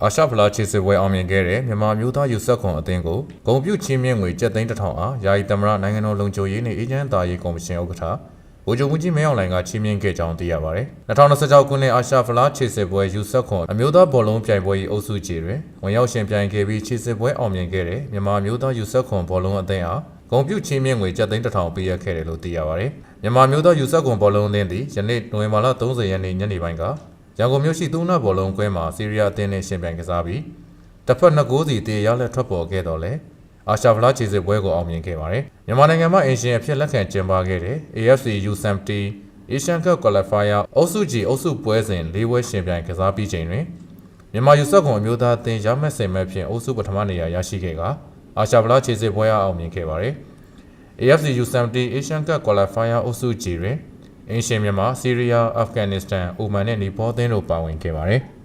အာရှဖလားခြေစစ်ပွဲအောင်မြင်ခဲ့တဲ့မြန်မာမျိုးသားယူဆက်ခွန်အသင်းကိုဂုဏ်ပြုချီးမြှင့်ငွေ7,100အားယာယီသမ္မတနိုင်ငံတော်လုံခြုံရေးနှင့်အေဂျင့်သားရေးကော်မရှင်ဥက္ကဋ္ဌဗိုလ်ချုပ်မှူးကြီးမင်းအောင်လှိုင်ကချီးမြှင့်ခဲ့ကြောင်းသိရပါတယ်။2026ခုနှစ်အာရှဖလားခြေစစ်ပွဲယူဆက်ခွန်အမျိုးသားဘောလုံးပြိုင်ပွဲ၏အုပ်စုကြီးတွင်ဝင်ရောက်ရှင်ပြိုင်ခဲ့ပြီးခြေစစ်ပွဲအောင်မြင်ခဲ့တဲ့မြန်မာမျိုးသားယူဆက်ခွန်ဘောလုံးအသင်းအားဂုဏ်ပြုချီးမြှင့်ငွေ7,100ပေးအပ်ခဲ့တယ်လို့သိရပါတယ်။မြန်မာမျိုးသားယူဆက်ခွန်ဘောလုံးအသင်းသည်ယနေ့နိုဝင်ဘာလ30ရက်နေ့ညနေပိုင်းကရန်ကုန်မြို့ရှိသုဏဘောလုံးကွင်းမှာစီးရီးယားအသင်းနဲ့ရှင်ပြိုင်ကစားပြီးတစ်ဖက်2ဂိုးစီတည်ရလက်ထွက်ပေါ်ခဲ့တော့လေအာရှဖလားခြေစစ်ပွဲကိုအောင်မြင်ခဲ့ပါတယ်။မြန်မာနိုင်ငံမှာအင်ရှင်အဖြစ်လက်ခံကျင်းပခဲ့တဲ့ AFC U70 Asian Cup Qualifier အုပ်စုကြီးအုပ်စုပွဲစဉ်၄ပွဲရှင်ပြိုင်ကစားပြီးချိန်တွင်မြန်မာယူဆက်ခွန်အမျိုးသားအသင်းရမက်စင်မဲ့ဖြင့်အုပ်စုပထမနေရာရရှိခဲ့ကအာရှဖလားခြေစစ်ပွဲအားအောင်မြင်ခဲ့ပါတယ်။ AFC U70 Asian Cup Qualifier အုပ်စုကြီးတွင်အင်ရှင်မြန်မာ၊ဆီးရီးယား၊အာဖဂန်နစ္စတန်၊အိုမန်နဲ့နီပေါအသင်းတို့ပါဝင်ခဲ့ပါတယ်။